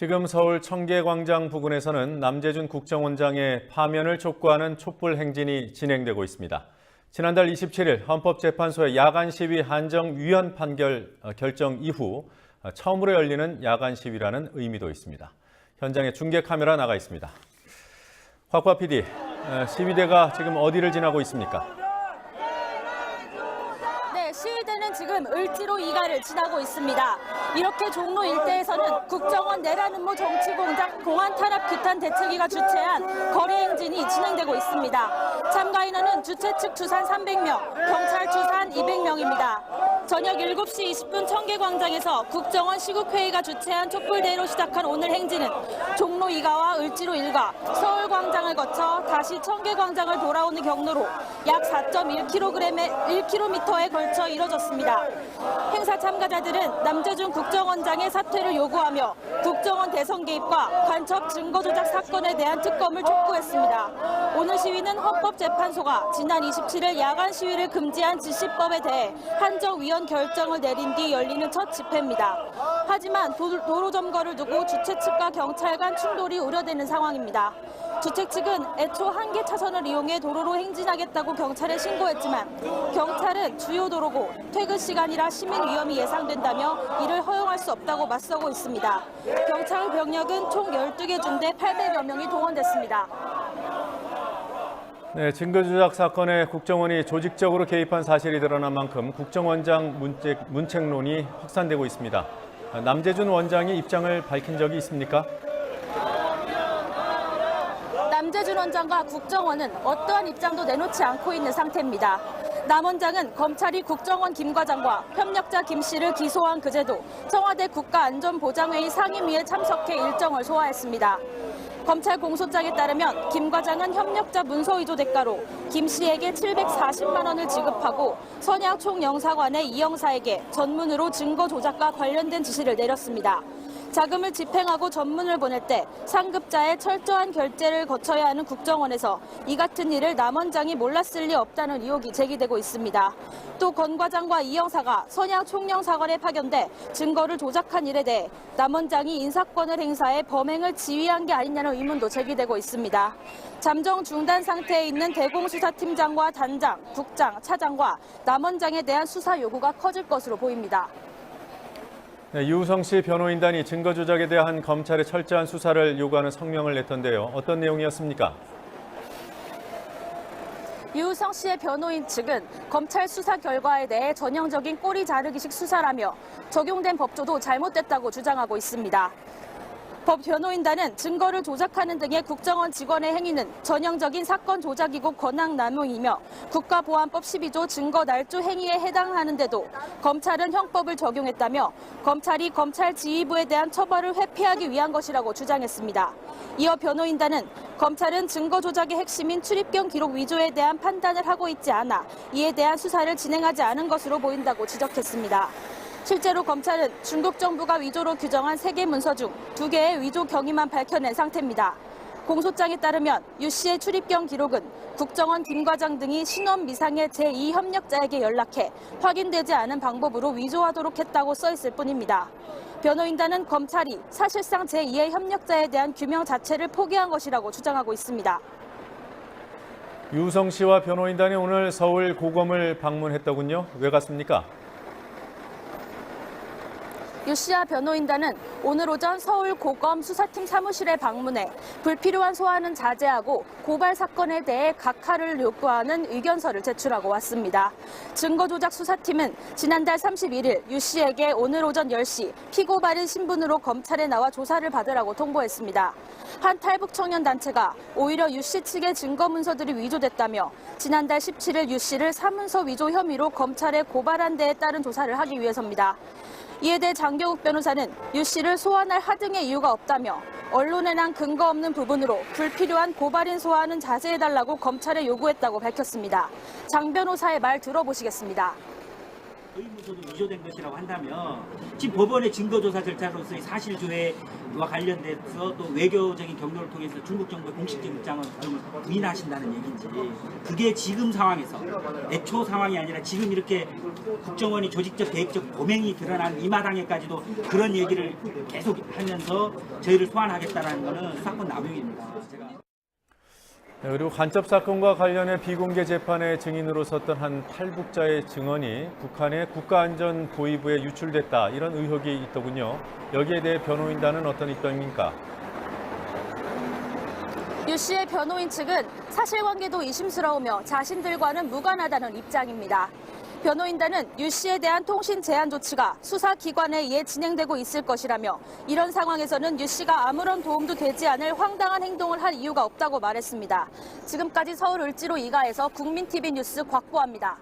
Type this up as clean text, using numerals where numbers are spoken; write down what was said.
지금 서울 청계광장 부근에서는 남재준 국정원장의 파면을 촉구하는 촛불 행진이 진행되고 있습니다. 지난달 27일 헌법재판소의 야간 시위 한정위원 결정 이후 처음으로 열리는 야간 시위라는 의미도 있습니다. 현장에 중계 카메라 나가 있습니다. 곽과 PD, 시위대가 지금 어디를 지나고 있습니까? 네, 시위대는 지금 을지로 2가를 지나고 있습니다. 이렇게 종로 일대에서는 국정원 내란음모 정치공작 공안 탄압 규탄 대책위가 주최한 거리 행진이 진행되고 있습니다. 참가 인원은 주최 측 추산 300명, 경찰 추산 200명입니다. 저녁 7시 20분 청계광장에서 국정원 시국회의가 주최한 촛불대회로 시작한 오늘 행진은 종로 2가와 을지로 1가, 서울광장을 거쳐 다시 청계광장을 돌아오는 경로로 약 4.1km에 걸쳐 이뤄졌습니다. 행사 참가자들은 남재준 국정원장의 사퇴를 요구하며 국정원 대선 개입과 간첩 증거 조작 사건에 대한 특검을 촉구했습니다. 오늘 시위는 헌법재판소가 지난 27일 야간 시위를 금지한 지시법에 대해 한정위원 결정을 내린 뒤 열리는 첫 집회입니다. 하지만 도로 점거를 두고 주최 측과 경찰 간 충돌이 우려되는 상황입니다. 주최 측은 애초 한 개 차선을 이용해 도로로 행진하겠다고 경찰에 신고했지만 경찰은 주요 도로고 퇴근 시간이라 시민 위험이 예상된다며 이를 허용할 수 없다고 맞서고 있습니다. 경찰 병력은 총 12개 중대 800여 명이 동원됐습니다. 네, 증거조작 사건에 국정원이 조직적으로 개입한 사실이 드러난 만큼 국정원장 문책론이 확산되고 있습니다. 남재준 원장이 입장을 밝힌 적이 있습니까? 남재준 원장과 국정원은 어떠한 입장도 내놓지 않고 있는 상태입니다. 남 원장은 검찰이 국정원 김 과장과 협력자 김 씨를 기소한 그제도 청와대 국가안전보장회의 상임위에 참석해 일정을 소화했습니다. 검찰 공소장에 따르면 김 과장은 협력자 문서 위조 대가로 김 씨에게 740만 원을 지급하고 선양 총영사관의 이 형사에게 전문으로 증거 조작과 관련된 지시를 내렸습니다. 자금을 집행하고 전문을 보낼 때 상급자의 철저한 결제를 거쳐야 하는 국정원에서 이 같은 일을 남 원장이 몰랐을 리 없다는 의혹이 제기되고 있습니다. 또 권 과장과 이 형사가 선양 총영사관에 파견돼 증거를 조작한 일에 대해 남 원장이 인사권을 행사해 범행을 지휘한 게 아니냐는 의문도 제기되고 있습니다. 잠정 중단 상태에 있는 대공수사팀장과 단장, 국장, 차장과 남 원장에 대한 수사 요구가 커질 것으로 보입니다. 네, 유우성 씨 변호인단이 증거 조작에 대한 검찰의 철저한 수사를 요구하는 성명을 냈던데요. 어떤 내용이었습니까? 유우성 씨의 변호인 측은 검찰 수사 결과에 대해 전형적인 꼬리 자르기식 수사라며 적용된 법조도 잘못됐다고 주장하고 있습니다. 법 변호인단은 증거를 조작하는 등의 국정원 직원의 행위는 전형적인 사건 조작이고 권한 남용이며 국가보안법 12조 증거 날조 행위에 해당하는데도 검찰은 형법을 적용했다며 검찰이 검찰 지휘부에 대한 처벌을 회피하기 위한 것이라고 주장했습니다. 이어 변호인단은 검찰은 증거 조작의 핵심인 출입경 기록 위조에 대한 판단을 하고 있지 않아 이에 대한 수사를 진행하지 않은 것으로 보인다고 지적했습니다. 실제로 검찰은 중국 정부가 위조로 규정한 3개 문서 중 2개의 위조 경위만 밝혀낸 상태입니다. 공소장에 따르면 유 씨의 출입경 기록은 국정원 김 과장 등이 신원 미상의 제2협력자에게 연락해 확인되지 않은 방법으로 위조하도록 했다고 써있을 뿐입니다. 변호인단은 검찰이 사실상 제2의 협력자에 대한 규명 자체를 포기한 것이라고 주장하고 있습니다. 유우성 씨와 변호인단이 오늘 서울 고검을 방문했더군요. 왜 갔습니까? 유 씨와 변호인단은 오늘 오전 서울 고검 수사팀 사무실에 방문해 불필요한 소환은 자제하고 고발 사건에 대해 각하를 요구하는 의견서를 제출하고 왔습니다. 증거조작 수사팀은 지난달 31일 유 씨에게 오늘 오전 10시 피고발인 신분으로 검찰에 나와 조사를 받으라고 통보했습니다. 한 탈북 청년 단체가 오히려 유 씨 측의 증거 문서들이 위조됐다며 지난달 17일 유 씨를 사문서 위조 혐의로 검찰에 고발한 데에 따른 조사를 하기 위해서입니다. 이에 대해 장경욱 변호사는 유 씨를 소환할 하등의 이유가 없다며 언론에 난 근거 없는 부분으로 불필요한 고발인 소환은 자제해달라고 검찰에 요구했다고 밝혔습니다. 장 변호사의 말 들어보시겠습니다. 의무서도 위조된 것이라고 한다면 지금 법원의 증거조사 절차로서의 사실조회와 관련돼서 또 외교적인 경로를 통해서 중국 정부의 공식적 입장을 부인하신다는 얘기인지, 그게 지금 상황에서 애초 상황이 아니라 지금 이렇게 국정원이 조직적 계획적 범행이 드러난 이 마당에까지도 그런 얘기를 계속 하면서 저희를 소환하겠다는 것은 수사권 남용입니다. 네, 그리고 간첩 사건과 관련해 비공개 재판의 증인으로 섰던 한 탈북자의 증언이 북한의 국가안전보위부에 유출됐다, 이런 의혹이 있더군요. 여기에 대해 변호인단은 어떤 입장입니까? 유 씨의 변호인 측은 사실관계도 의심스러우며 자신들과는 무관하다는 입장입니다. 변호인단은 유 씨에 대한 통신 제한 조치가 수사기관에 의해 진행되고 있을 것이라며, 이런 상황에서는 유 씨가 아무런 도움도 되지 않을 황당한 행동을 할 이유가 없다고 말했습니다. 지금까지 서울 을지로 2가에서 국민TV 뉴스 곽보아입니다.